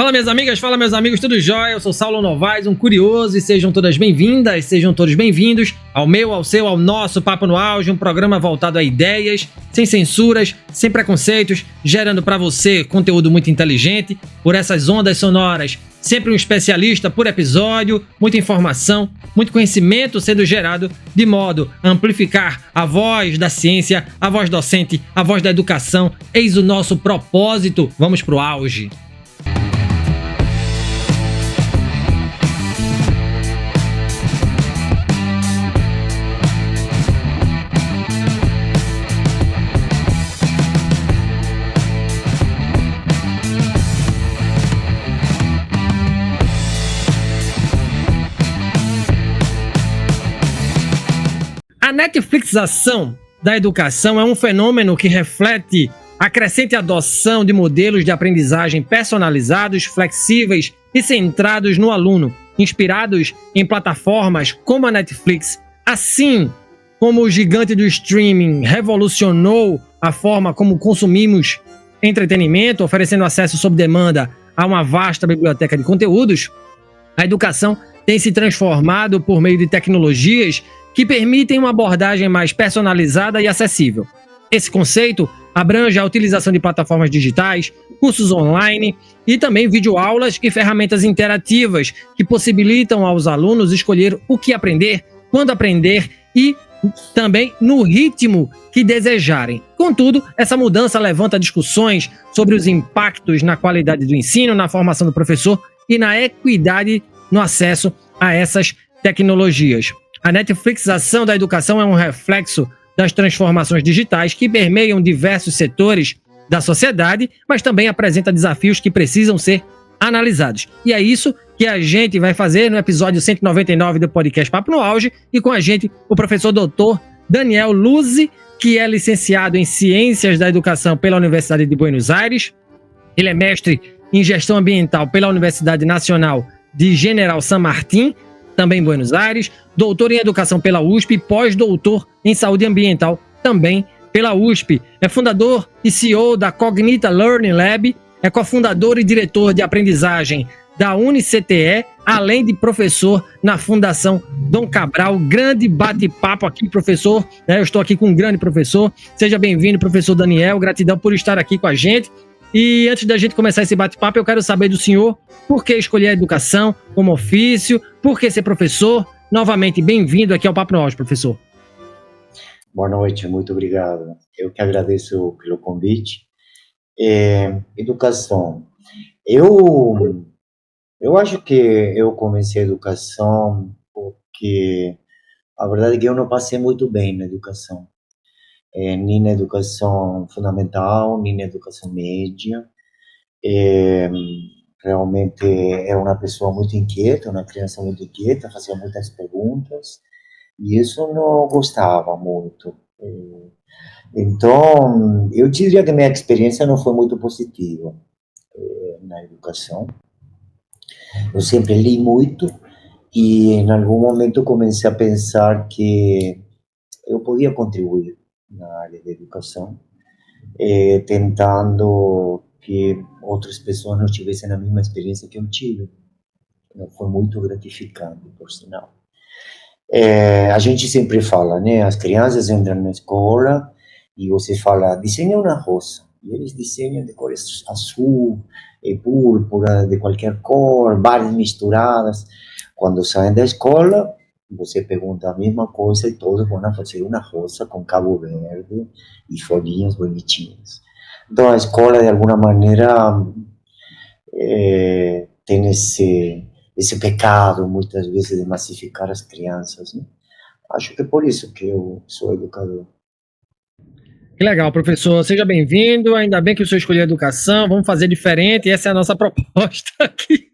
Fala minhas amigas, fala meus amigos, tudo jóia? Eu sou Saulo Novaes, um curioso, e sejam todas bem-vindas, sejam todos bem-vindos ao meu, ao seu, ao nosso Papo no Auge, um programa voltado a ideias, sem censuras, sem preconceitos, gerando para você conteúdo muito inteligente, por essas ondas sonoras, sempre um especialista por episódio, muita informação, muito conhecimento sendo gerado de modo a amplificar a voz da ciência, a voz docente, a voz da educação. Eis o nosso propósito, vamos pro auge. A Netflixização da educação é um fenômeno que reflete a crescente adoção de modelos de aprendizagem personalizados, flexíveis e centrados no aluno, inspirados em plataformas como a Netflix. Assim como o gigante do streaming revolucionou a forma como consumimos entretenimento, oferecendo acesso sob demanda a uma vasta biblioteca de conteúdos, a educação tem se transformado por meio de tecnologias que permitem uma abordagem mais personalizada e acessível. Esse conceito abrange a utilização de plataformas digitais, cursos online e também videoaulas e ferramentas interativas que possibilitam aos alunos escolher o que aprender, quando aprender e também no ritmo que desejarem. Contudo, essa mudança levanta discussões sobre os impactos na qualidade do ensino, na formação do professor e na equidade no acesso a essas tecnologias. A Netflixização da educação é um reflexo das transformações digitais que permeiam diversos setores da sociedade, mas também apresenta desafios que precisam ser analisados. E é isso que a gente vai fazer no episódio 199 do podcast Papo no Auge, e com a gente o professor doutor Daniel Luzzi, que é licenciado em Ciências da Educação pela Universidade de Buenos Aires. Ele é mestre em Gestão Ambiental pela Universidade Nacional de General San Martín, também em Buenos Aires, doutor em Educação pela USP e pós-doutor em Saúde Ambiental, também pela USP. É fundador e CEO da Cognita Learning Lab, é cofundador e diretor de aprendizagem da UniCTE, além de professor na Fundação Dom Cabral. Grande bate-papo aqui, professor. Eu estou aqui com um grande professor. Seja bem-vindo, professor Daniel. Gratidão por estar aqui com a gente. E antes da gente começar esse bate-papo, eu quero saber do senhor por que escolher a educação como ofício, por que ser professor. Novamente, bem-vindo aqui ao Papo no Auge, professor. Boa noite, muito obrigado. Eu que agradeço pelo convite. Educação. Eu acho que eu comecei a educação porque a verdade é que eu não passei muito bem na educação. Nem na educação fundamental, nem na educação média. Realmente é uma pessoa muito inquieta, uma criança muito inquieta, fazia muitas perguntas, e isso eu não gostava muito. Então, eu diria que minha experiência não foi muito positiva na educação. Eu sempre li muito, e em algum momento comecei a pensar que eu podia contribuir na área de educação, tentando que outras pessoas não tivessem a mesma experiência que eu tive. Foi muito gratificante, por sinal. A gente sempre fala, né? As crianças entram na escola e você fala, desenha uma rosa. E eles desenham de cores azul, púrpura, de qualquer cor, várias misturadas. Quando saem da escola, você pergunta a mesma coisa e todos vão fazer uma rosa com cabo verde e folhinhas bonitinhas. Então, a escola, de alguma maneira, tem esse pecado, muitas vezes, de massificar as crianças, né? Acho que é por isso que eu sou educador. Que legal, professor. Seja bem-vindo. Ainda bem que o senhor escolheu a educação. Vamos fazer diferente. Essa é a nossa proposta aqui.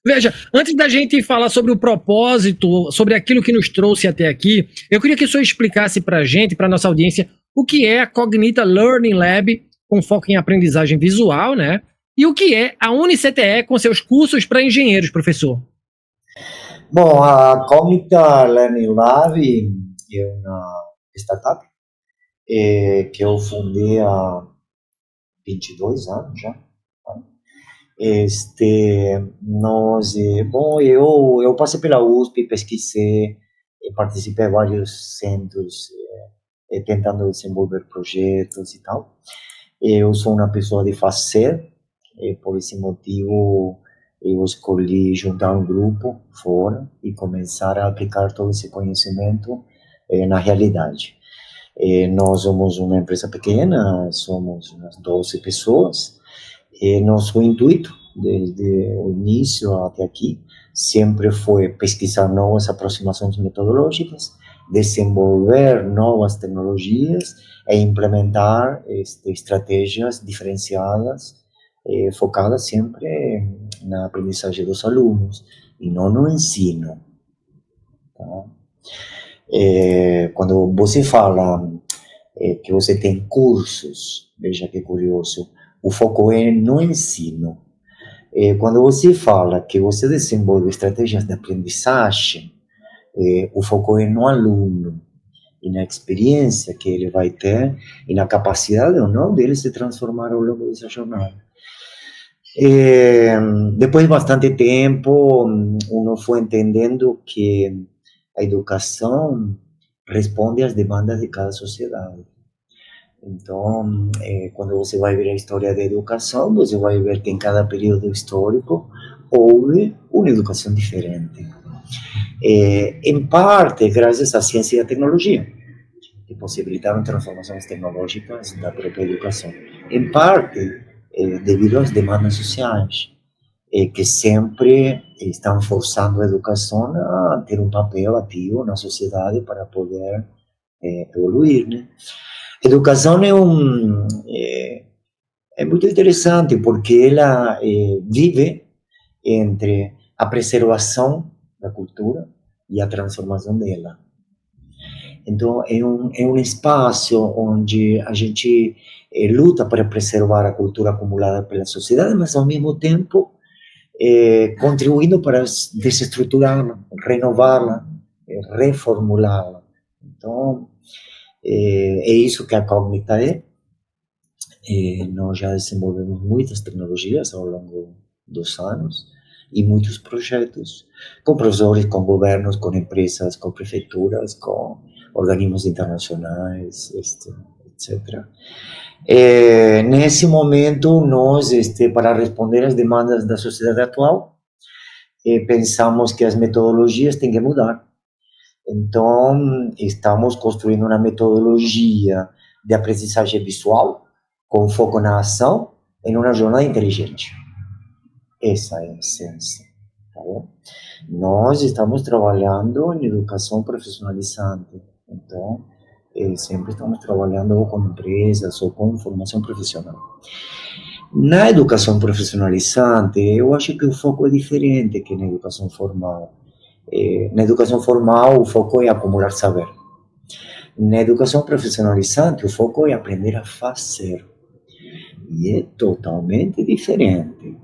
Veja, antes da gente falar sobre o propósito, sobre aquilo que nos trouxe até aqui, eu queria que o senhor explicasse para a gente, para a nossa audiência, o que é a Cognita Learning Lab, com foco em aprendizagem visual, né? E o que é a UniCTE com seus cursos para engenheiros, professor? Bom, a Cognita Learning Lab é uma startup que eu fundei há 22 anos já. Bom, eu passei pela USP, pesquisei, participei de vários centros, tentando desenvolver projetos e tal. Eu sou uma pessoa de fazer, por esse motivo eu escolhi juntar um grupo fora e começar a aplicar todo esse conhecimento na realidade. Nós somos uma empresa pequena, somos umas 12 pessoas. Nosso intuito, desde o início até aqui, sempre foi pesquisar novas aproximações metodológicas, desenvolver novas tecnologias e implementar estratégias diferenciadas, focadas sempre na aprendizagem dos alunos e não no ensino. Tá? Quando você fala que você tem cursos, veja que curioso, o foco é no ensino. Quando você fala que você desenvolve estratégias de aprendizagem, o foco é no aluno e na experiência que ele vai ter e na capacidade ou não dele se transformar ao longo dessa jornada. Depois de bastante tempo, uno foi entendendo que a educação responde às demandas de cada sociedade. Então, quando você vai ver a história da educação, você vai ver que em cada período histórico houve uma educação diferente. Em parte, graças à ciência e à tecnologia, que possibilitaram transformações tecnológicas da própria educação. Em parte, devido às demandas sociais, que sempre estão forçando a educação a ter um papel ativo na sociedade para poder evoluir, né? Educação é muito interessante porque ela vive entre a preservação da cultura e a transformação dela. Então, é um espaço onde a gente luta para preservar a cultura acumulada pela sociedade, mas ao mesmo tempo contribuindo para desestruturá-la, renová-la, reformulá-la. Então, é isso que a Cognita é. Nós já desenvolvemos muitas tecnologias ao longo dos anos e muitos projetos com professores, com governos, com empresas, com prefeituras, com organismos internacionais, etc. Nesse momento, nós, para responder às demandas da sociedade atual, pensamos que as metodologias têm que mudar. Então, estamos construindo uma metodologia de aprendizagem visual com foco na ação em uma jornada inteligente. Essa é a essência. Tá bom? Nós estamos trabalhando em educação profissionalizante. Então, sempre estamos trabalhando ou com empresas ou com formação profissional. Na educação profissionalizante, eu acho que o foco é diferente que na educação formal. Na educação formal, o foco é acumular saber. Na educação profissionalizante, o foco é aprender a fazer. E é totalmente diferente.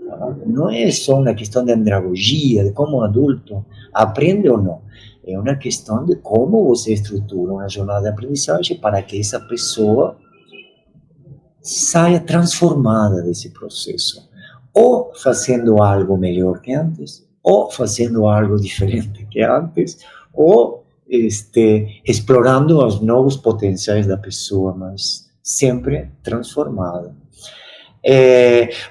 Tá? Não é só uma questão de andragogia, de como o adulto aprende ou não. É uma questão de como você estrutura uma jornada de aprendizagem para que essa pessoa saia transformada desse processo. Ou fazendo algo melhor que antes, ou fazendo algo diferente que antes, ou explorando os novos potenciais da pessoa, mas sempre transformada.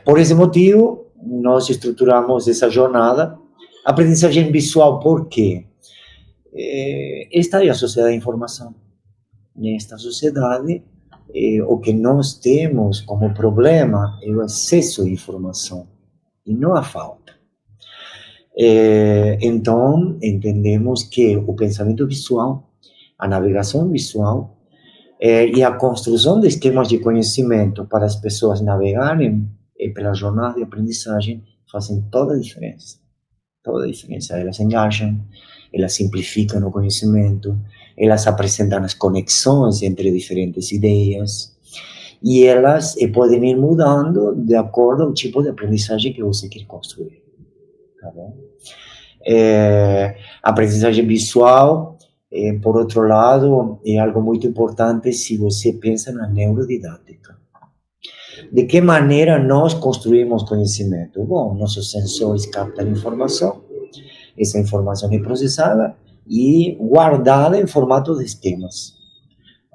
Por esse motivo, nós estruturamos essa jornada. Aprendizagem visual, por quê? Esta é a sociedade da informação. Nesta sociedade, o que nós temos como problema é o excesso de informação e não a falta. Então, entendemos que o pensamento visual, a navegação visual e a construção de esquemas de conhecimento para as pessoas navegarem pela jornada de aprendizagem fazem toda a diferença. Toda a diferença. Elas engajam, elas simplificam o conhecimento, elas apresentam as conexões entre diferentes ideias e elas podem ir mudando de acordo ao tipo de aprendizagem que você quer construir. Tá bom? A aprendizagem visual, por outro lado, é algo muito importante se você pensa na neurodidática. De que maneira nós construímos conhecimento? Bom, nossos sensores captam informação, essa informação é processada e guardada em formato de esquemas.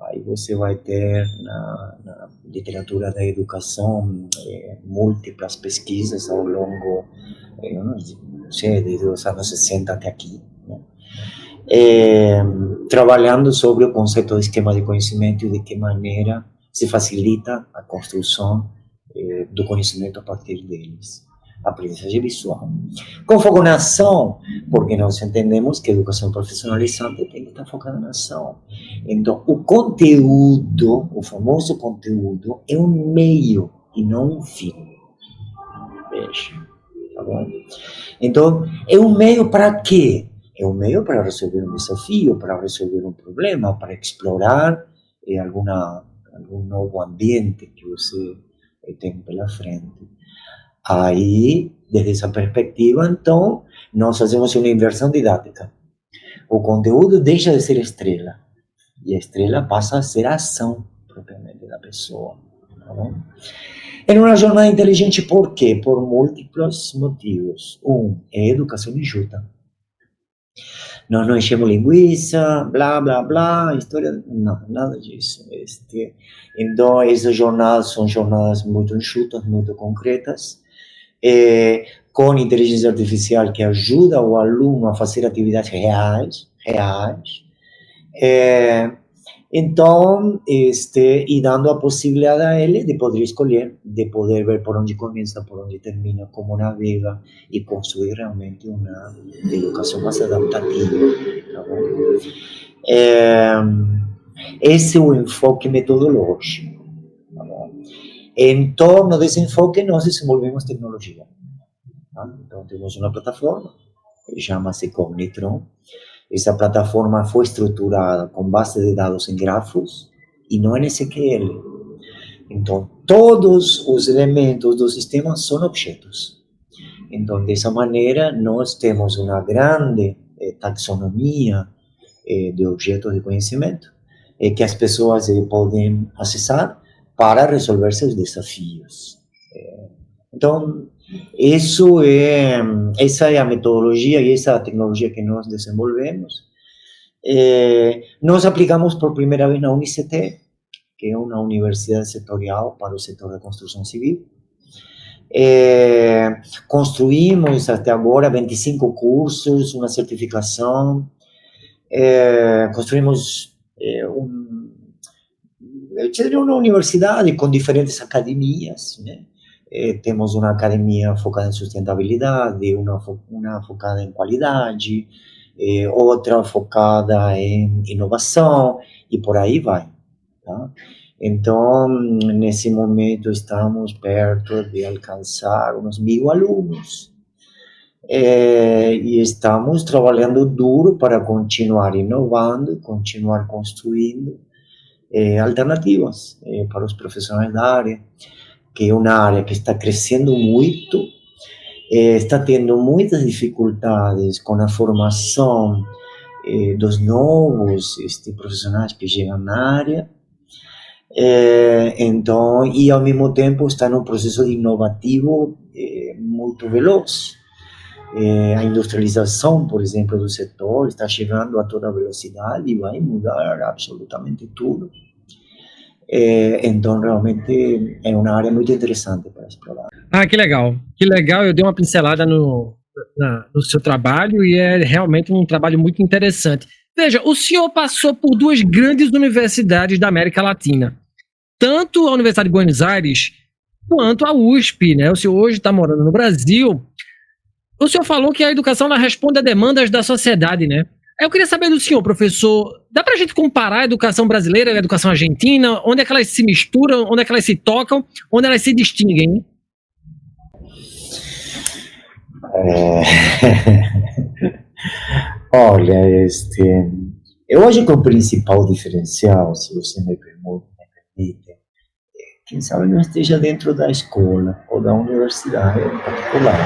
Aí você vai ter na literatura da educação múltiplas pesquisas ao longo, eu não sei, desde os anos 60 até aqui, né? Trabalhando sobre o conceito de esquema de conhecimento e de que maneira se facilita a construção do conhecimento a partir deles. Aprendizagem visual. Com foco na ação, porque nós entendemos que a educação profissionalizante tem que estar focada na ação. Então, o conteúdo, o famoso conteúdo, é um meio e não um fim. Veja, tá bom? Então, é um meio para quê? É um meio para resolver um desafio, para resolver um problema, para explorar algum novo ambiente que você tem pela frente. Aí, desde essa perspectiva, então, nós fazemos uma inversão didática. O conteúdo deixa de ser estrela, e a estrela passa a ser a ação, propriamente, da pessoa. Tá bom? É uma jornada inteligente por quê? Por múltiplos motivos. É educação enxuta. Nós não enchemos linguiça, blá, blá, blá, história, não, nada disso. Então, essas jornadas são jornadas muito enxutas, muito concretas, com inteligência artificial que ajuda o aluno a fazer atividades reais. Então, e dando a possibilidade a ele de poder escolher, de poder ver por onde começa, por onde termina, como navega e construir realmente uma educação mais adaptativa. Tá bom? Esse é o enfoque metodológico. Tá bom? Em torno desse enfoque, nós desenvolvemos tecnologia. Tá? Então, temos uma plataforma, que chama-se Cognitron. Essa plataforma foi estruturada com base de dados em grafos e não em SQL. Então, todos os elementos do sistema são objetos. Então, dessa maneira, nós temos uma grande taxonomia de objetos de conhecimento que as pessoas podem acessar para resolver seus desafios. Então, essa é a metodologia e essa tecnologia que nós desenvolvemos. Nós aplicamos por primeira vez na UniCT, que é uma universidade setorial para o setor da construção civil. Construímos até agora 25 cursos, uma certificação. Construímos uma universidade com diferentes academias, né? Temos uma academia focada em sustentabilidade, uma focada em qualidade, outra focada em inovação, e por aí vai. Tá? Então, nesse momento, estamos perto de alcançar uns 1.000 alunos. E estamos trabalhando duro para continuar inovando, continuar construindo alternativas para os profissionais da área, que é uma área que está crescendo muito, está tendo muitas dificuldades com a formação dos novos profissionais que chegam na área, então, e ao mesmo tempo está num processo inovativo muito veloz. A industrialização, por exemplo, do setor está chegando a toda velocidade e vai mudar absolutamente tudo. Então, realmente, é uma área muito interessante para explorar. Que legal. Que legal, eu dei uma pincelada no seu trabalho e é realmente um trabalho muito interessante. Veja, o senhor passou por 2 grandes universidades da América Latina, tanto a Universidade de Buenos Aires quanto a USP, né? O senhor hoje está morando no Brasil. O senhor falou que a educação ela responde a demandas da sociedade, né? Eu queria saber do senhor, professor, dá para a gente comparar a educação brasileira e a educação argentina? Onde é que elas se misturam? Onde é que elas se tocam? Onde elas se distinguem? Olha, eu acho que o principal diferencial, se você me permite, quem sabe não esteja dentro da escola ou da universidade em particular,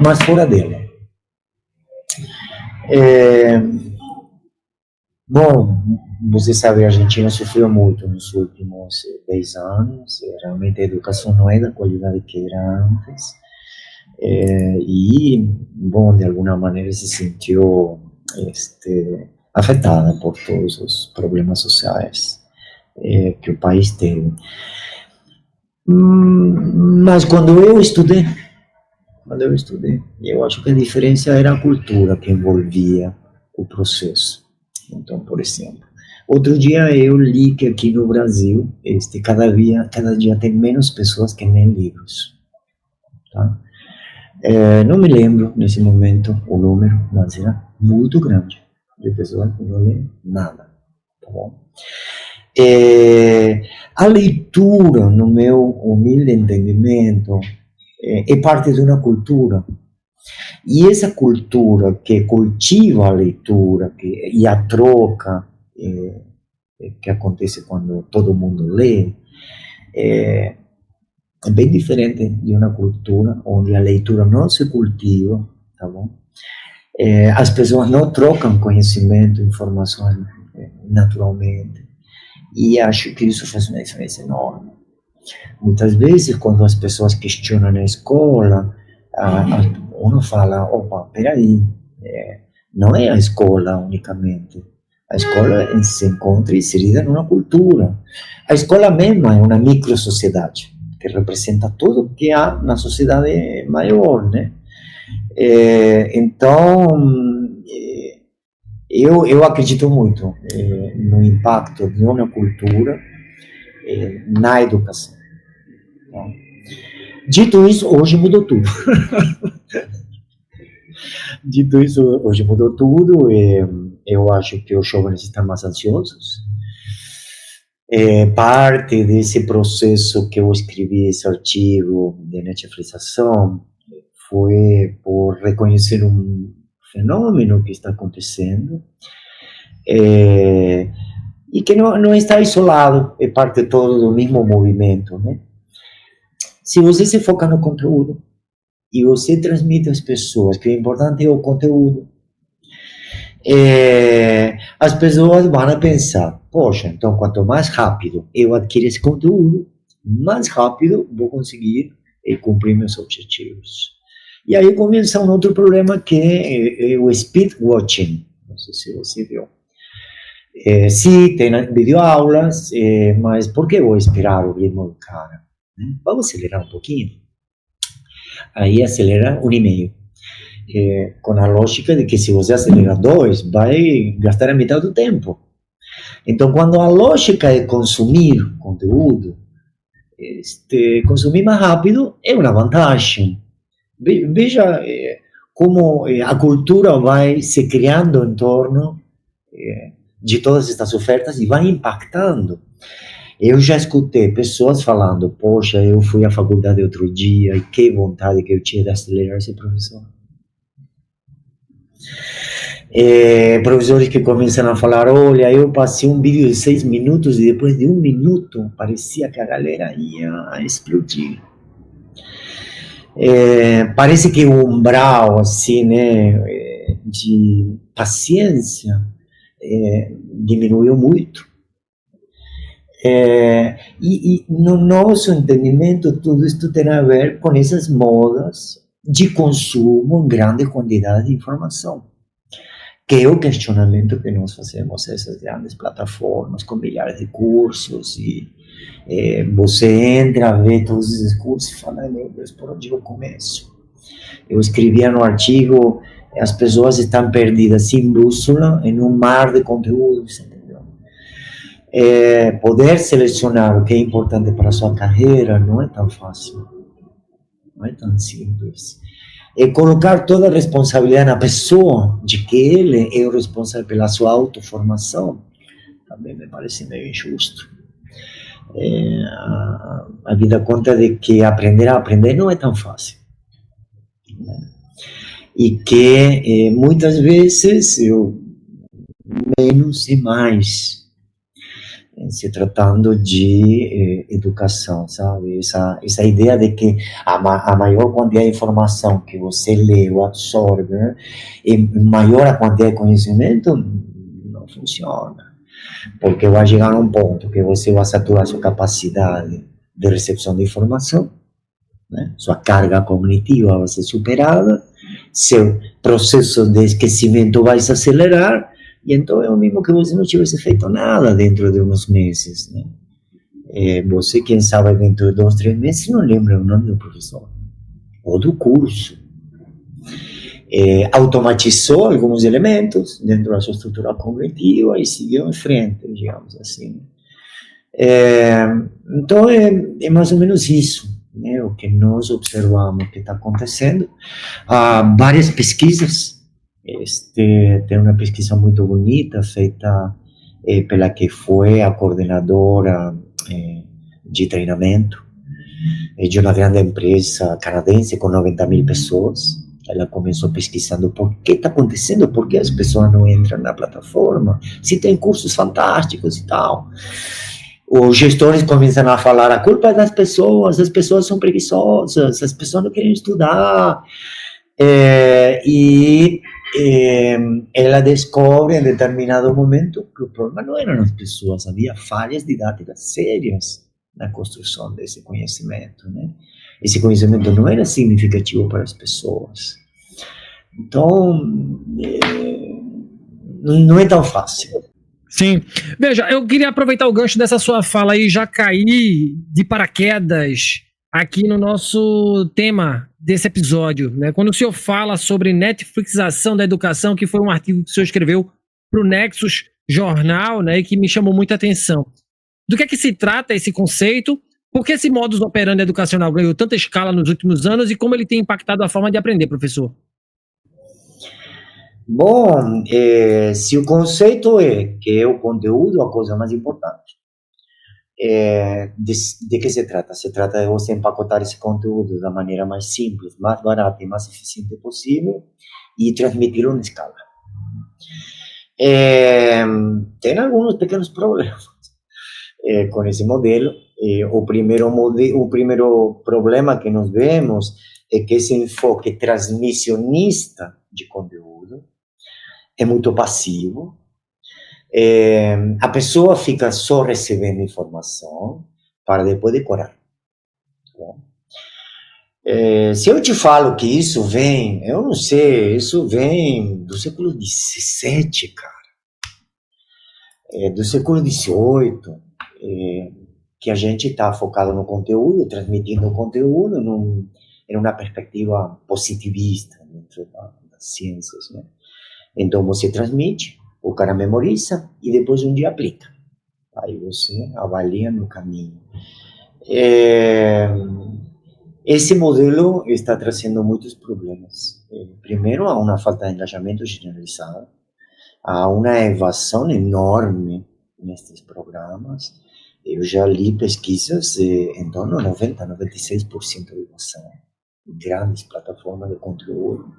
mas fora dela. Bom, você sabe, a Argentina sofreu muito nos últimos 10 anos, realmente a educação não é da qualidade que era antes, e, bom, de alguma maneira se sentiu afetada por todos os problemas sociais que o país teve. Mas quando eu estudei, eu acho que a diferença era a cultura que envolvia o processo. Então, por exemplo, outro dia eu li que aqui no Brasil, cada dia tem menos pessoas que leem livros, tá? Não me lembro nesse momento o número, mas era muito grande de pessoas que não leem nada, tá bom? A leitura, no meu humilde entendimento, é parte de uma cultura. E essa cultura que cultiva a leitura e a troca que acontece quando todo mundo lê, é bem diferente de uma cultura onde a leitura não se cultiva, tá bom? As pessoas não trocam conhecimento, informações naturalmente. E acho que isso faz uma diferença enorme. Muitas vezes, quando as pessoas questionam na escola, uno fala, opa, peraí, não é a escola unicamente. A escola se encontra inserida numa cultura. A escola mesma é uma micro-sociedade, que representa tudo que há na sociedade maior, né? Então, eu acredito muito no impacto de uma cultura na educação. Tá? Dito isso, hoje mudou tudo. Dito isso, hoje mudou tudo. Eu acho que os jovens estão mais ansiosos. Parte desse processo que eu escrevi, esse artigo de Netflixização, foi por reconhecer um fenômeno que está acontecendo e que não está isolado, é parte todo do mesmo movimento, né? Se você se foca no conteúdo e você transmite às pessoas que o importante é o conteúdo, as pessoas vão pensar, poxa, então quanto mais rápido eu adquirir esse conteúdo, mais rápido vou conseguir cumprir meus objetivos. E aí começa um outro problema que é o speed watching. Não sei se você viu. Sim, tem videoaulas, mas por que vou esperar o ritmo do cara? Vamos acelerar um pouquinho? Aí acelera 1,5. Com a lógica de que se você acelerar 2, vai gastar a metade do tempo. Então, quando a lógica é consumir conteúdo, consumir mais rápido é uma vantagem. Veja como a cultura vai se criando em torno de todas estas ofertas e vai impactando. Eu já escutei pessoas falando, poxa, eu fui à faculdade outro dia e que vontade que eu tinha de acelerar esse professor. Professores que começam a falar, olha, eu passei um vídeo de 6 minutos e depois de 1 minuto parecia que a galera ia explodir. Parece que o umbral, assim, né, de paciência diminuiu muito. E no nosso entendimento, tudo isso tem a ver com essas modas de consumo em grande quantidade de informação, que é o questionamento que nós fazemos a essas grandes plataformas com milhares de cursos e você entra, vê todos esses cursos e fala, meu Deus, por onde eu começo? Eu escrevia no artigo, as pessoas estão perdidas sem bússola em um mar de conteúdos, entendeu? Poder selecionar o que é importante para a sua carreira não é tão fácil, não é tão simples. Colocar toda a responsabilidade na pessoa, de que ele é o responsável pela sua autoformação, também me parece meio injusto. A vida conta de que aprender a aprender não é tão fácil, né? E que muitas vezes menos e mais, se tratando de educação, sabe? Essa ideia de que a maior quantidade de informação que você lê ou absorve, né, e maior a quantidade de conhecimento, não não funciona. Porque vai chegar um ponto que você vai saturar sua capacidade de recepção de informação, né? Sua carga cognitiva vai ser superada, seu processo de esquecimento vai se acelerar, e então é o mesmo que você não tivesse feito nada dentro de uns meses, né? Você, quem sabe, dentro de 2, 3 meses, não lembra o nome do professor, ou do curso. Automatizou alguns elementos dentro da sua estrutura cognitiva e seguiu em frente, digamos assim. Então, é mais ou menos isso, né, o que nós observamos que está acontecendo. Há várias pesquisas, tem uma pesquisa muito bonita feita pela que foi a coordenadora de treinamento de uma grande empresa canadense com 90.000 pessoas. Ela começou pesquisando por que está acontecendo, por que as pessoas não entram na plataforma, se tem cursos fantásticos e tal. Os gestores começam a falar, a culpa é das pessoas, as pessoas são preguiçosas, as pessoas não querem estudar. Ela descobre em determinado momento que o problema não eram as pessoas, havia falhas didáticas sérias na construção desse conhecimento, né? Esse conhecimento não era significativo para as pessoas. Então, não é tão fácil. Sim. Veja, eu queria aproveitar o gancho dessa sua fala e já cair de paraquedas aqui no nosso tema desse episódio, né? Quando o senhor fala sobre Netflixização da educação, que foi um artigo que o senhor escreveu para o Nexus Jornal, né, e que me chamou muita atenção. Do que é que se trata esse conceito? Por que esse modus operandi educacional ganhou tanta escala nos últimos anos e como ele tem impactado a forma de aprender, professor? Bom, se o conceito é que é o conteúdo a coisa mais importante, de que se trata? Se trata de você empacotar esse conteúdo da maneira mais simples, mais barata e mais eficiente possível e transmiti-lo na escala. Tem alguns pequenos problemas com esse modelo. O primeiro problema que nós vemos é que esse enfoque transmissionista de conteúdo é muito passivo. A pessoa fica só recebendo informação para depois decorar. Se eu te falo que isso vem, eu não sei, isso vem do século XVII, cara. Do século XVIII, que a gente está focado no conteúdo, transmitindo o conteúdo em uma perspectiva positivista dentro das ciências, né? Então você transmite, o cara memoriza e depois um dia aplica. Aí você avalia no caminho. Esse modelo está trazendo muitos problemas. Primeiro, há uma falta de engajamento generalizado, há uma evasão enorme nestes programas. Eu já li pesquisas em torno de 90%, 96% de evasão em grandes plataformas de conteúdo.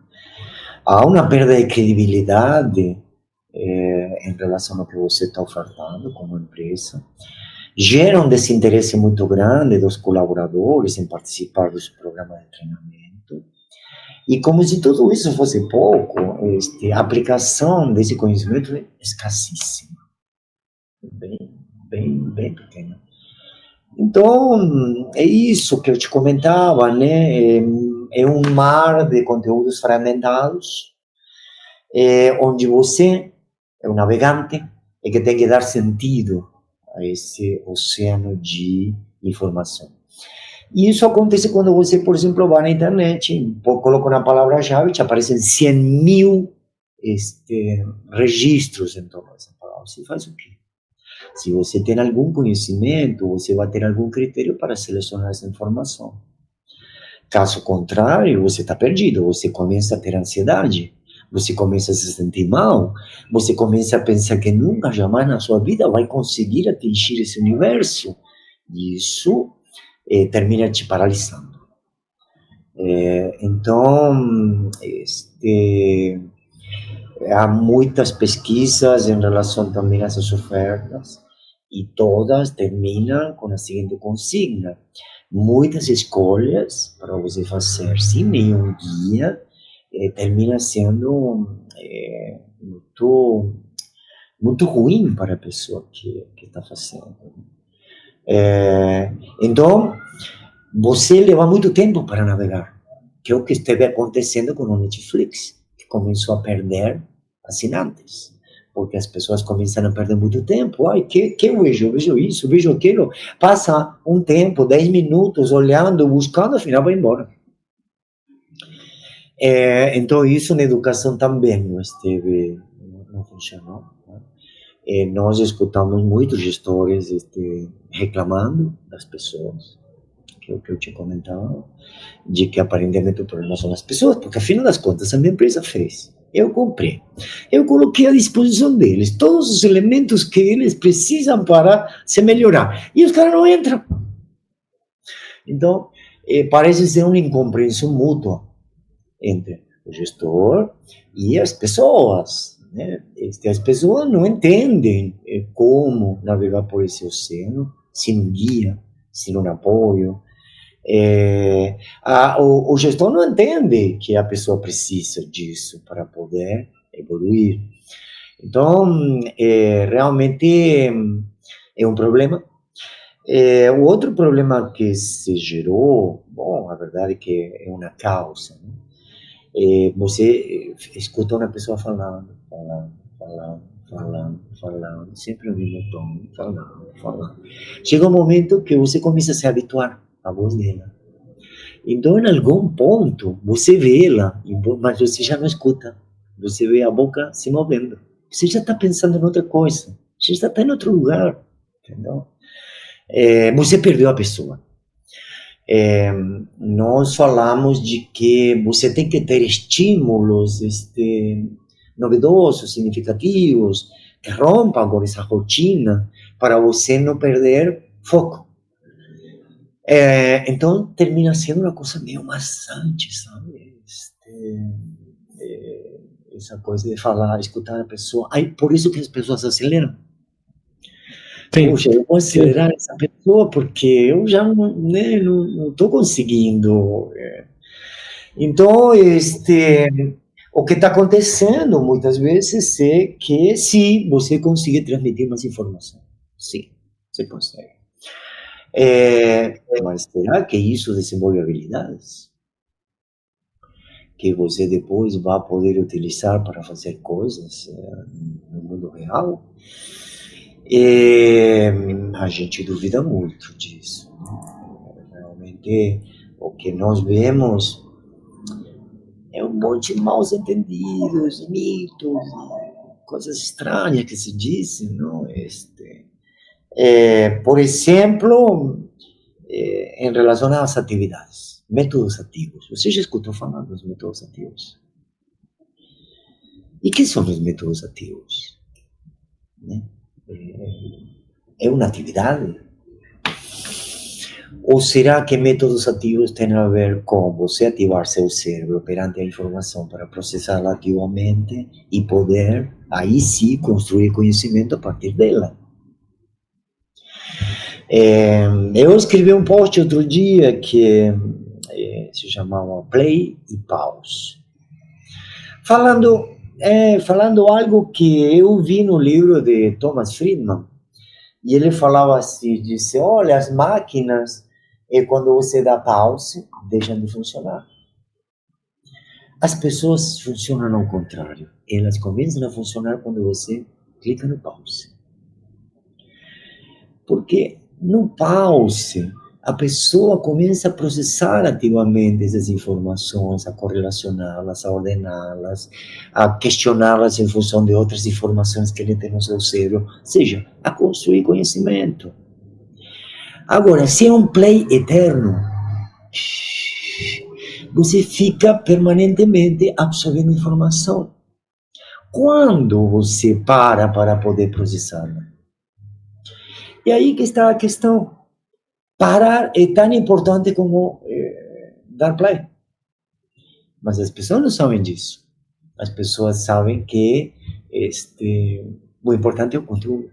Há uma perda de credibilidade em relação ao que você está ofertando como empresa. Gera um desinteresse muito grande dos colaboradores em participar dos programas de treinamento. E como se tudo isso fosse pouco, a aplicação desse conhecimento é escassíssima. Bem pequena. Então, é isso que eu te comentava, né? É um mar de conteúdos fragmentados, onde você é um navegante e que tem que dar sentido a esse oceano de informação. E isso acontece quando você, por exemplo, vai na internet, coloca uma palavra-chave, te aparecem 100.000 registros em torno dessa palavra. Você faz o quê? Se você tem algum conhecimento, você vai ter algum critério para selecionar essa informação. Caso contrário, você está perdido, você começa a ter ansiedade, você começa a se sentir mal, você começa a pensar que nunca, jamais na sua vida vai conseguir atingir esse universo. E isso termina te paralisando. Então, há muitas pesquisas em relação também a essas ofertas e todas terminam com a seguinte consigna: muitas escolhas para você fazer sem nenhum guia termina sendo muito muito ruim para a pessoa que está fazendo. Então, você leva muito tempo para navegar, que é o que esteve acontecendo com o Netflix, que começou a perder assinantes, porque as pessoas começam a perder muito tempo. Ai, que eu vejo? Eu vejo isso, eu vejo aquilo. Passa um tempo, 10 minutos, olhando, buscando, afinal vai embora. Então, isso na educação também não funcionou. Né? Nós escutamos muitos gestores reclamando das pessoas, que é o que eu te comentava, de que aparentemente o problema são as pessoas, porque afinal das contas a minha empresa fez. Eu comprei, eu coloquei à disposição deles todos os elementos que eles precisam para se melhorar, e os caras não entram. Então, parece ser uma incompreensão mútua entre o gestor e as pessoas, né? As pessoas não entendem como navegar por esse oceano sem um guia, sem um apoio. O gestor não entende que a pessoa precisa disso para poder evoluir. Então, realmente é um problema. O outro problema que se gerou, bom, a verdade é que é uma causa, né? Você escuta uma pessoa falando, sempre o mesmo tom, falando. Chega um momento que você começa a se habituar à voz dela. Então, em algum ponto, você vê ela, mas você já não escuta. Você vê a boca se movendo. Você já está pensando em outra coisa. Você já está em outro lugar. Entendeu? Você perdeu a pessoa. Nós falamos de que você tem que ter estímulos novedosos, significativos, que rompam com essa rotina para você não perder foco. Então termina sendo uma coisa meio maçante, sabe? Essa coisa de falar, escutar a pessoa. Por isso que as pessoas aceleram. Sim. Poxa, eu vou acelerar essa pessoa porque eu já não estou conseguindo. Então, o que está acontecendo muitas vezes é que se você conseguir transmitir mais informação, sim, você consegue. Mas será que isso desenvolve habilidades que você depois vai poder utilizar para fazer coisas no mundo real? A gente duvida muito disso. Realmente, o que nós vemos é um monte de mal entendidos, mitos, coisas estranhas que se dizem, não? Por exemplo, em relação às atividades, métodos ativos. Você já escutou falar dos métodos ativos? E que são os métodos ativos? Né? É uma atividade? Ou será que métodos ativos têm a ver com você ativar seu cérebro perante a informação para processá-la ativamente e poder, aí sim, construir conhecimento a partir dela? Eu escrevi um post outro dia que se chamava Play e Pause, falando algo que eu vi no livro de Thomas Friedman, e ele falava assim, disse, olha, as máquinas, quando você dá pause, deixam de funcionar. As pessoas funcionam ao contrário, elas começam a funcionar quando você clica no pause. Porque no pause, a pessoa começa a processar ativamente essas informações, a correlacioná-las, a ordená-las, a questioná-las em função de outras informações que ele tem no seu cérebro, ou seja, a construir conhecimento. Agora, se é um play eterno, você fica permanentemente absorvendo informação. Quando você para poder processá-la? E aí que está a questão. Parar é tão importante como dar play. Mas as pessoas não sabem disso. As pessoas sabem que o importante é o conteúdo.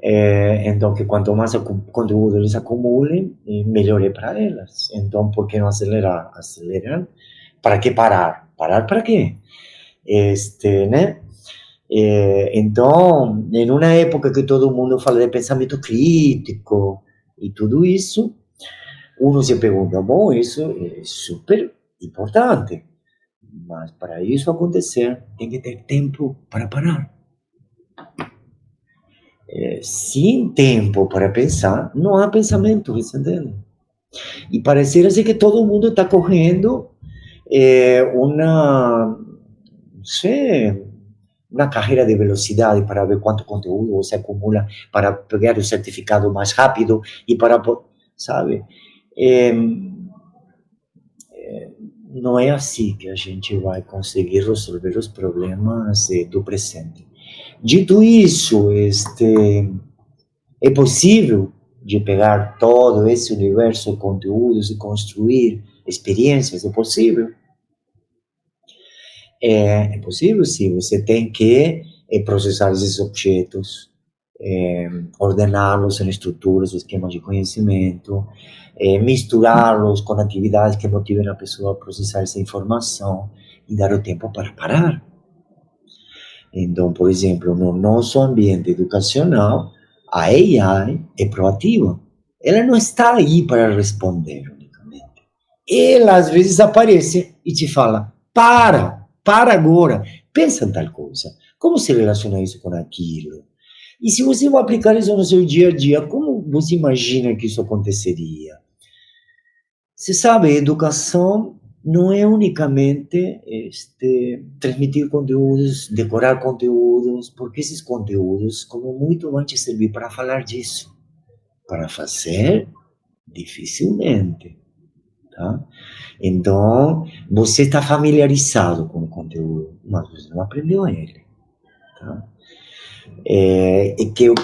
Então, que quanto mais conteúdo eles acumulem, melhor é para elas. Então, por que não acelerar? Acelerar. Para que parar? Parar para quê? Né? Então, em uma época que todo mundo fala de pensamento crítico e tudo isso, uno se pergunta, bom, isso é super importante, mas para isso acontecer, tem que ter tempo para parar. Sem tempo para pensar, não há pensamento, entendeu? E parece que todo mundo está correndo não sei, uma carreira de velocidade para ver quanto conteúdo você acumula para pegar o certificado mais rápido e para, sabe? Não é assim que a gente vai conseguir resolver os problemas do presente. Dito isso, é possível de pegar todo esse universo de conteúdos e construir experiências, é possível. É possível, sim. Você tem que processar esses objetos, ordená-los em estruturas, esquemas de conhecimento, misturá-los com atividades que motivem a pessoa a processar essa informação e dar o tempo para parar. Então, por exemplo, no nosso ambiente educacional, a AI é proativa. Ela não está aí para responder unicamente. Ela, às vezes, aparece e te fala, para agora, pensa em tal coisa. Como se relaciona isso com aquilo? E se você vai aplicar isso no seu dia a dia, como você imagina que isso aconteceria? Você sabe, educação não é unicamente transmitir conteúdos, decorar conteúdos, porque esses conteúdos, como muito, vão te servir para falar disso. Para fazer, dificilmente. Tá? Então, você está familiarizado com o conteúdo, mas você não aprendeu ele. Tá?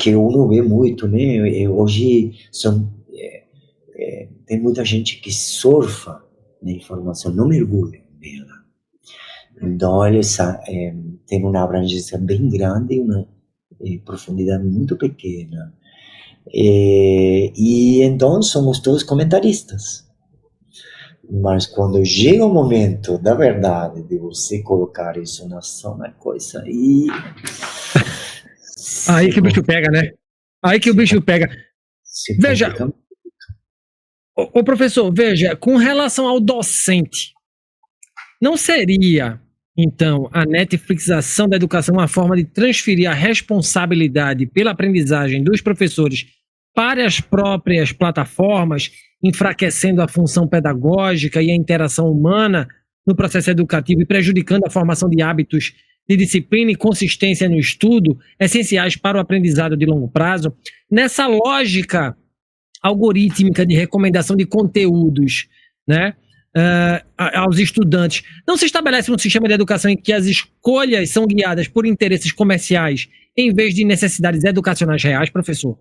Que uno vê muito, né? Hoje tem muita gente que surfa na informação, não mergulha nela. Então, eles têm uma abrangência bem grande e uma profundidade muito pequena. E então, somos todos comentaristas. Mas quando chega o momento da verdade, de você colocar isso na ação, é coisa aí... Aí que o bicho pega, né? Aí que o bicho pega. Veja, ô professor, veja, com relação ao docente, não seria, então, a Netflixação da educação uma forma de transferir a responsabilidade pela aprendizagem dos professores para as próprias plataformas, enfraquecendo a função pedagógica e a interação humana no processo educativo e prejudicando a formação de hábitos de disciplina e consistência no estudo, essenciais para o aprendizado de longo prazo? Nessa lógica algorítmica de recomendação de conteúdos, né, aos estudantes, não se estabelece um sistema de educação em que as escolhas são guiadas por interesses comerciais em vez de necessidades educacionais reais, professor?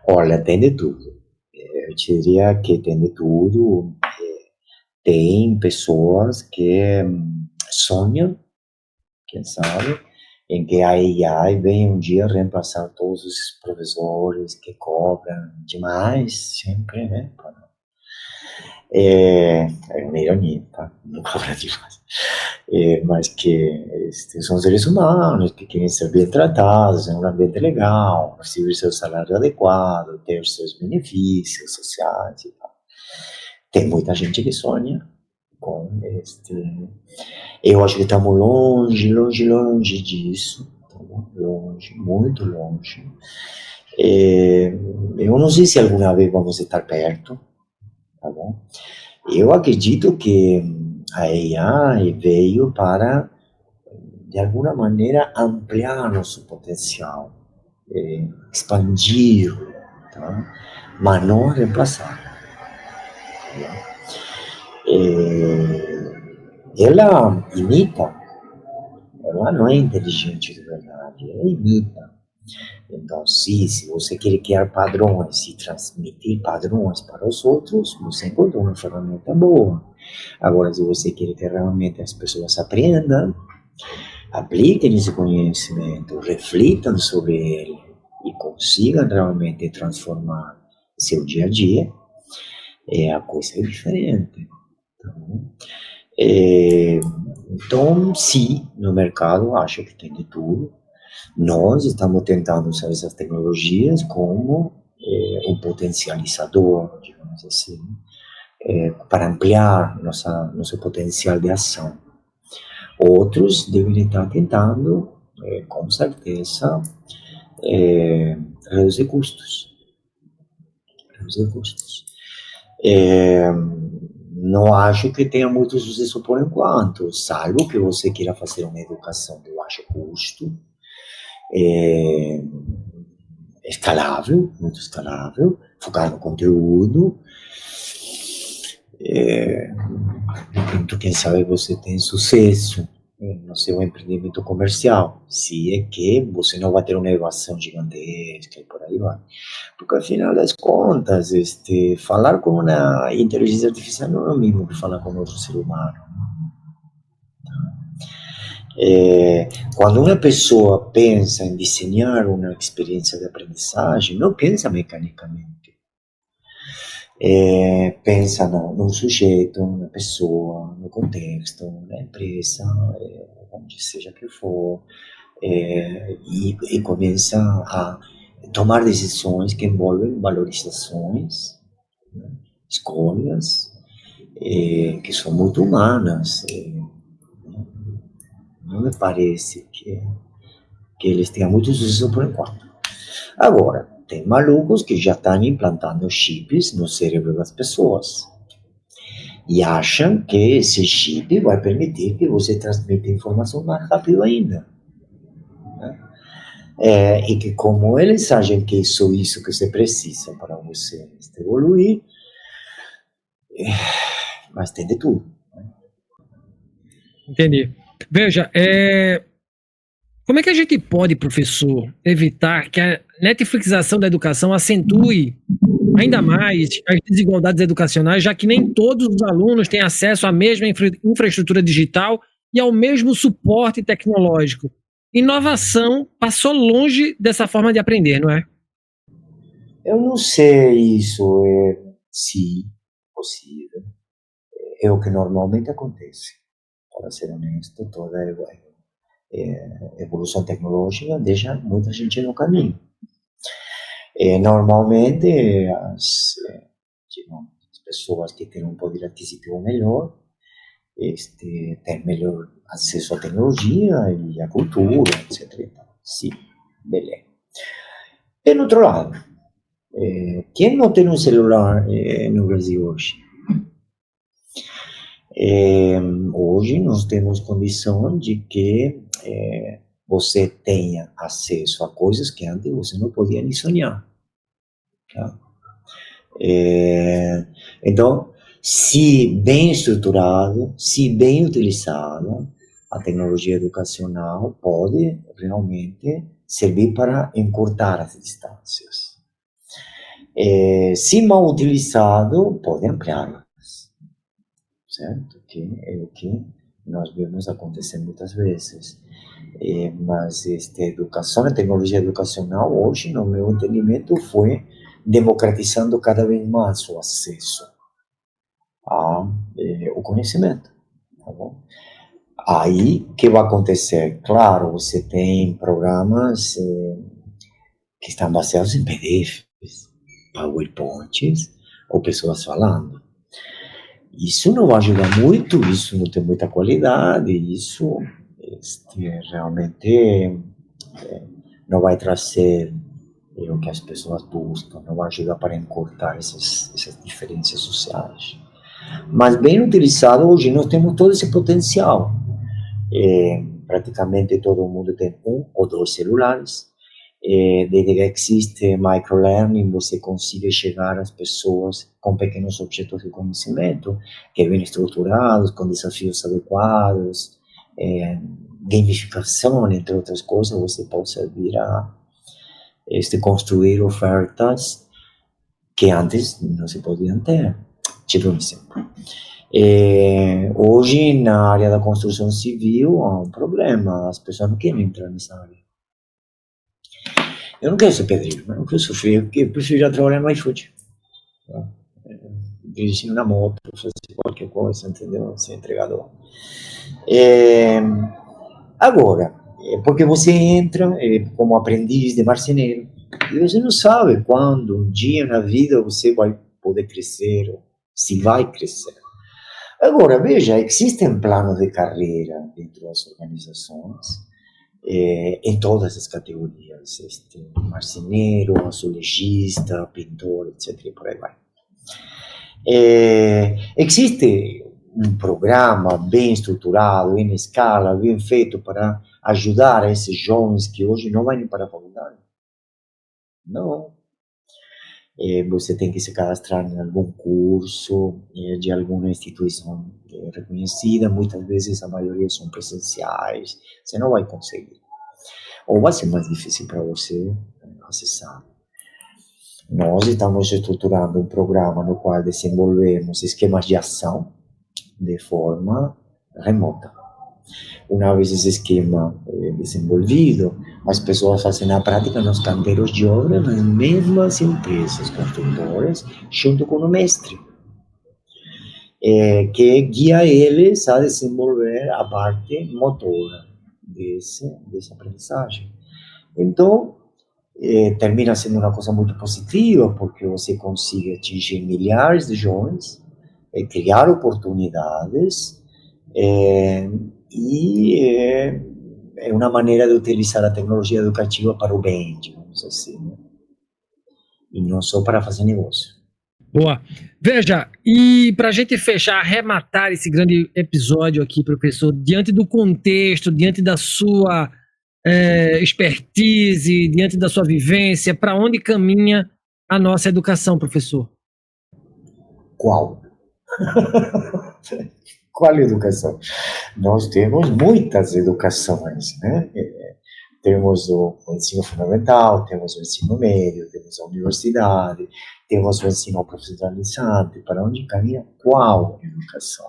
Olha, tem de tudo. Eu diria que tem de tudo. Tem pessoas que sonham, quem sabe, em que a AI venha um dia reemplaçar todos os professores que cobram demais, sempre, né? É uma ironia, tá? Não cobra demais. Mas que são seres humanos que querem ser bem tratados em um ambiente legal, receber seu salário adequado, ter seus benefícios sociais e tal. Tem muita gente que sonha com Eu acho que estamos longe disso. Estamos longe, muito longe. Eu não sei se alguma vez vamos estar perto, tá bom? Eu acredito que a AI veio para, de alguma maneira, ampliar nosso potencial, expandir, tá? Mas não reemplaçar. Ela imita, ela não é inteligente de verdade, ela imita. Então, se você quer criar padrões e transmitir padrões para os outros, você encontrou uma ferramenta boa. Agora, se você quer que realmente as pessoas aprendam, apliquem esse conhecimento, reflitam sobre ele e consigam realmente transformar seu dia a dia, a coisa é diferente. Então, Então, sim, no mercado acho que tem de tudo. Nós estamos tentando usar essas tecnologias como um potencializador, digamos assim, para ampliar nosso potencial de ação. Outros devem estar tentando, com certeza, reduzir custos. Reduzir custos. Não acho que tenha muito sucesso por enquanto, salvo que você queira fazer uma educação de baixo custo, escalável, muito escalável, focar no conteúdo. Então, quem sabe você tem sucesso no seu empreendimento comercial, se é que você não vai ter uma inovação gigantesca e por aí vai. Porque, afinal das contas, falar com uma inteligência artificial não é o mesmo que falar com outro ser humano. Quando uma pessoa pensa em desenhar uma experiência de aprendizagem, não pensa mecanicamente. Pensa no sujeito, na pessoa, no contexto, na empresa, onde seja que for, e começa a tomar decisões que envolvem valorizações, né, escolhas, que são muito humanas. Não me parece que eles tenham muito sucesso por enquanto. Agora, tem malucos que já estão implantando chips no cérebro das pessoas e acham que esse chip vai permitir que você transmita informação mais rápido ainda. Né? E que como eles acham que é só isso que você precisa para você evoluir, mas tem de tudo. Né? Entendi. Veja, como é que a gente pode, professor, evitar que a Netflixização da educação acentue ainda mais as desigualdades educacionais, já que nem todos os alunos têm acesso à mesma infraestrutura digital e ao mesmo suporte tecnológico? Inovação passou longe dessa forma de aprender, não é? Eu não sei isso se possível. É o que normalmente acontece. Para ser honesto, toda evolução tecnológica deixa muita gente no caminho. Normalmente, as pessoas que têm um poder aquisitivo melhor têm melhor acesso à tecnologia e à cultura, etc. Sim, beleza. E, no outro lado, quem não tem um celular no Brasil hoje? Hoje nós temos condição de que você tenha acesso a coisas que antes você não podia nem sonhar. Tá? Então, se bem estruturado, se bem utilizado, a tecnologia educacional pode realmente servir para encurtar as distâncias. Se mal utilizado, pode ampliá-las. Certo? Que é o que nós vemos acontecer muitas vezes. Mas educação, a tecnologia educacional hoje, no meu entendimento, foi democratizando cada vez mais o acesso ao conhecimento. Tá bom? Aí, o que vai acontecer? Claro, você tem programas que estão baseados em PDFs, PowerPoints, ou pessoas falando. Isso não vai ajudar muito, isso não tem muita qualidade, isso realmente não vai trazer o que as pessoas buscam, não vai ajudar para encurtar essas diferenças sociais. Mas bem utilizado, hoje nós temos todo esse potencial. Praticamente todo mundo tem um ou dois celulares. Desde que existe microlearning, você consegue chegar às pessoas com pequenos objetos de conhecimento, que vêm estruturados, com desafios adequados, gamificação, entre outras coisas. Você pode vir a construir ofertas que antes não se podiam ter. Tipo um exemplo. Hoje, na área da construção civil, há um problema, as pessoas não querem entrar nessa área. Eu não quero ser pedreiro, eu não quero sofrer, eu prefiro já trabalhar no iFood. dirigindo na moto, fazer qualquer coisa, entendeu? Ser entregador. É, agora, porque você entra como aprendiz de marceneiro, e você não sabe quando, um dia na vida, você vai poder crescer, ou se vai crescer. Agora, veja, existem planos de carreira dentro das organizações, em todas as categorias, marceneiro, azulejista, pintor, etc. E por aí vai. Existe um programa bem estruturado, em escala, bem feito para ajudar esses jovens que hoje não vão para a faculdade? Não. Você tem que se cadastrar em algum curso de alguma instituição reconhecida, muitas vezes a maioria são presenciais, você não vai conseguir. Ou vai ser mais difícil para você acessar. Nós estamos estruturando um programa no qual desenvolvemos esquemas de ação de forma remota. Uma vez esse esquema desenvolvido, as pessoas fazem na prática nos canteiros de obra nas mesmas empresas construtoras, junto com o mestre, que guia eles a desenvolver a parte motora dessa aprendizagem. Então, termina sendo uma coisa muito positiva, porque você consegue atingir milhares de jovens, criar oportunidades, e é uma maneira de utilizar a tecnologia educativa para o bem, digamos assim, né? E não só para fazer negócio. Boa. Veja, e para a gente fechar, arrematar esse grande episódio aqui, professor, diante do contexto, diante da sua expertise, diante da sua vivência, para onde caminha a nossa educação, professor? Qual? Qual educação? Nós temos muitas educações, né? Temos o ensino fundamental, temos o ensino médio, temos a universidade, temos o ensino profissionalizante. Para onde caminha qual educação?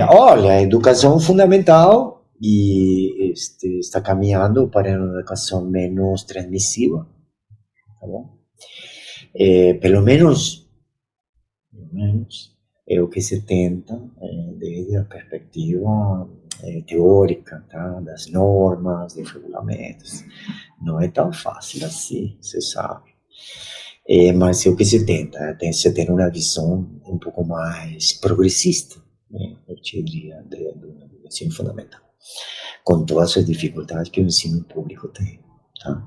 Olha, a educação fundamental está caminhando para uma educação menos transmissiva, tá bom? Pelo menos é o que se tenta desde a perspectiva teórica, tá? Das normas, dos regulamentos. Não é tão fácil assim, você sabe. Mas é o que se tenta, se ter uma visão um pouco mais progressista, né? Eu te diria, do ensino fundamental, com todas as dificuldades que o ensino público tem, tá?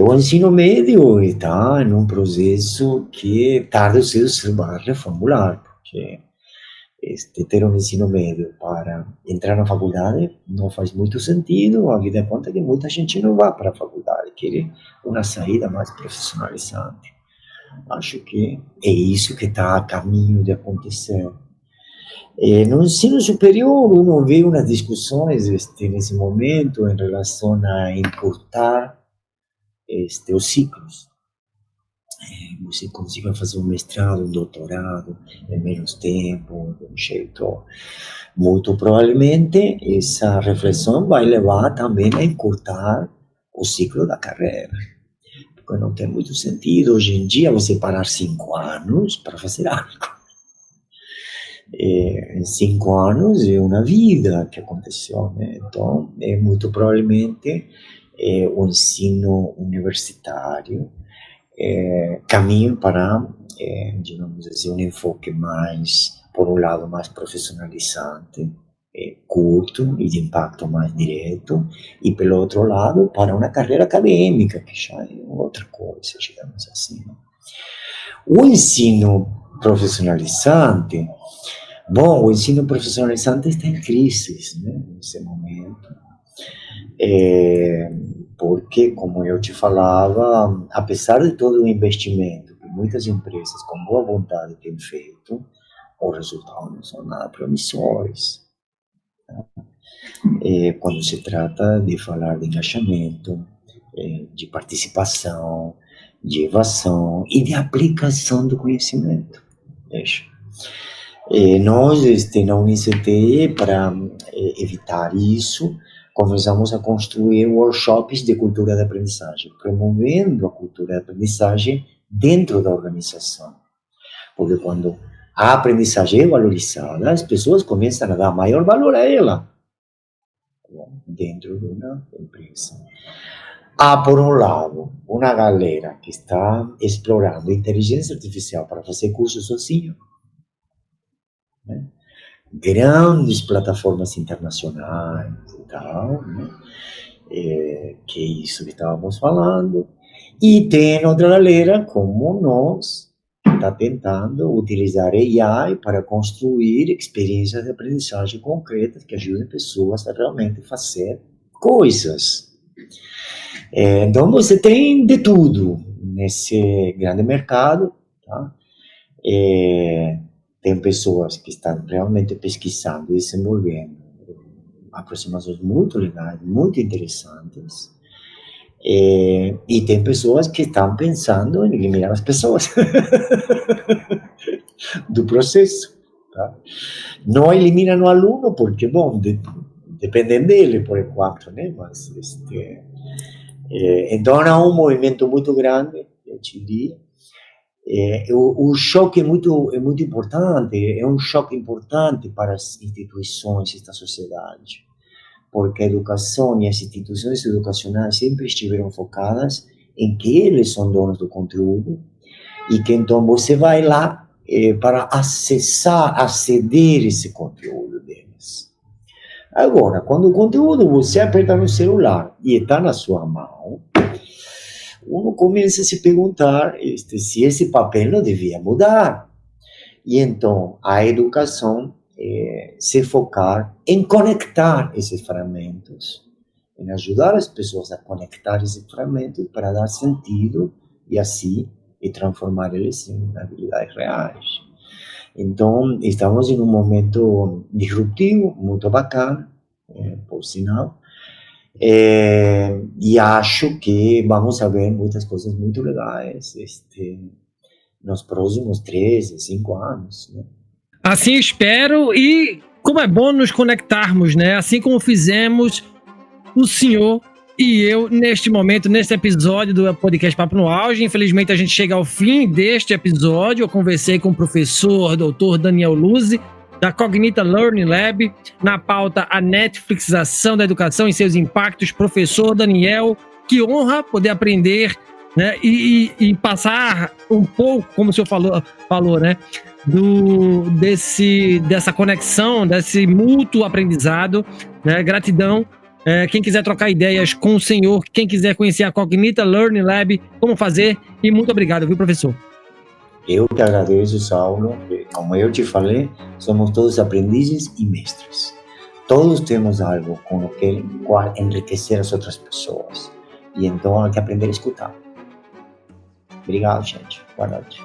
O ensino médio está em um processo que tarde ou cedo se vai reformular, porque ter um ensino médio para entrar na faculdade não faz muito sentido, a vida conta que muita gente não vai para a faculdade, quer uma saída mais profissionalizante. Acho que é isso que está a caminho de acontecer. No ensino superior, uno vê umas discussões nesse momento em relação a encurtar os ciclos. Você consiga fazer um mestrado, um doutorado em menos tempo, de um jeito. Muito provavelmente essa reflexão vai levar também a encurtar o ciclo da carreira, porque não tem muito sentido hoje em dia você parar 5 anos para fazer algo. Em 5 anos é uma vida que aconteceu, né? Então, muito provavelmente o ensino universitário caminho para, digamos assim, um enfoque mais, por um lado, mais profissionalizante, curto e de impacto mais direto, e pelo outro lado, para uma carreira acadêmica, que já é outra coisa, digamos assim, né? O ensino profissionalizante, bom, o ensino profissionalizante está em crise, né, nesse momento. Porque, como eu te falava, apesar de todo o investimento que muitas empresas com boa vontade têm feito, os resultados não são nada promissores. Tá? Quando se trata de falar de engajamento, de participação, de evasão e de aplicação do conhecimento. Veja. Nós, na UniCT, para evitar isso, começamos a construir workshops de cultura de aprendizagem, promovendo a cultura de aprendizagem dentro da organização. Porque quando a aprendizagem é valorizada, as pessoas começam a dar maior valor a ela dentro de uma empresa. Há, por um lado, uma galera que está explorando inteligência artificial para fazer curso sozinho, né? Grandes plataformas internacionais e tal, né? Que é isso que estávamos falando. E tem outra galera, como nós, que está tentando utilizar AI para construir experiências de aprendizagem concretas que ajudem pessoas a realmente fazer coisas. Então, você tem de tudo nesse grande mercado, tá? Tem pessoas que estão realmente pesquisando e desenvolvendo aproximações muito legais, muito interessantes. E tem pessoas que estão pensando em eliminar as pessoas do processo. Tá? Não eliminam o aluno, porque, bom, dependem dele por enquanto, né? Mas, então, há um movimento muito grande, eu te diria. O choque é muito importante, é um choque importante para as instituições desta sociedade, porque a educação e as instituições educacionais sempre estiveram focadas em que eles são donos do conteúdo e que então você vai lá para aceder esse conteúdo deles. Agora, quando o conteúdo você aperta no celular e está na sua mão, uno começa a se perguntar se esse papel não devia mudar. E então a educação se focar em conectar esses fragmentos, em ajudar as pessoas a conectar esses fragmentos para dar sentido e assim transformar eles em habilidades reais. Então, estamos em um momento disruptivo, muito bacana, por sinal, e acho que vamos ver muitas coisas muito legais nos próximos 3 a 5 anos, né? Assim espero, e como é bom nos conectarmos, né? Assim como fizemos o senhor e eu neste momento, nesse episódio do podcast Papo no Auge. Infelizmente a gente chega ao fim deste episódio. Eu conversei com o professor Dr. Daniel Luzzi, da Cognita Learning Lab, na pauta a Netflixização da educação e seus impactos. Professor Daniel, que honra poder aprender, né, e passar um pouco, como o senhor falou, né, dessa conexão, desse mútuo aprendizado, né? Gratidão. Quem quiser trocar ideias com o senhor, quem quiser conhecer a Cognita Learning Lab, como fazer, e muito obrigado, viu, professor? Eu te agradeço, Saulo. Como eu te falei, somos todos aprendizes e mestres. Todos temos algo com o qual enriquecer as outras pessoas. E então há que aprender a escutar. Obrigado, gente. Boa noite.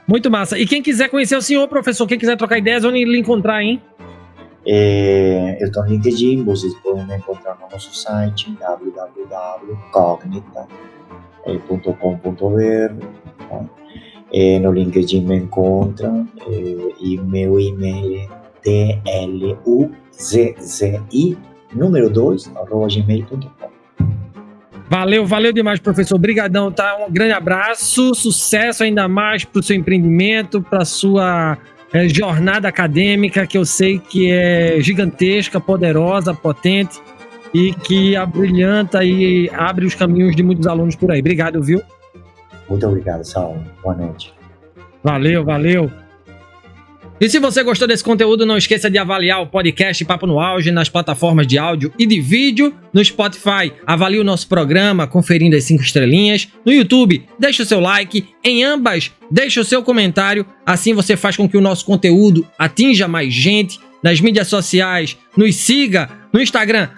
Muito massa. E quem quiser conhecer o senhor, professor, quem quiser trocar ideias, onde lhe encontrar, hein? Eu estou no LinkedIn, vocês podem me encontrar no nosso site www.cognita.com.br. Tá? No LinkedIn me encontram e meu e-mail é tluzzi2@gmail.com. Valeu demais, professor. Obrigadão, tá? Um grande abraço, sucesso ainda mais para o seu empreendimento, para a sua jornada acadêmica, que eu sei que é gigantesca, poderosa, potente e que abrilhanta e abre os caminhos de muitos alunos por aí. Obrigado, viu? Muito obrigado, Saulo. Boa noite. Valeu. E se você gostou desse conteúdo, não esqueça de avaliar o podcast Papo no Auge nas plataformas de áudio e de vídeo. No Spotify, avalie o nosso programa conferindo as 5 estrelinhas. No YouTube, deixe o seu like. Em ambas, deixe o seu comentário. Assim você faz com que o nosso conteúdo atinja mais gente. Nas mídias sociais, nos siga no Instagram,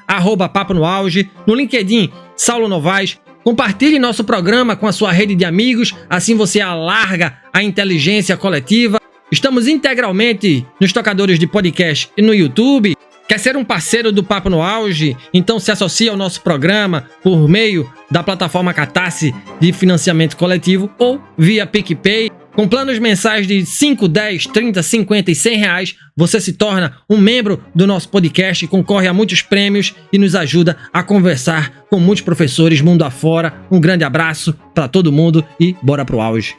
@Papo no Auge. No LinkedIn, Saulo Novaes. Compartilhe nosso programa com a sua rede de amigos. Assim você alarga a inteligência coletiva. Estamos integralmente nos tocadores de podcast e no YouTube. Quer ser um parceiro do Papo no Auge? Então se associe ao nosso programa por meio da plataforma Catarse de financiamento coletivo ou via PicPay. Com planos mensais de 5, 10, 30, 50 e 100 reais, você se torna um membro do nosso podcast, concorre a muitos prêmios e nos ajuda a conversar com muitos professores mundo afora. Um grande abraço para todo mundo e bora pro auge.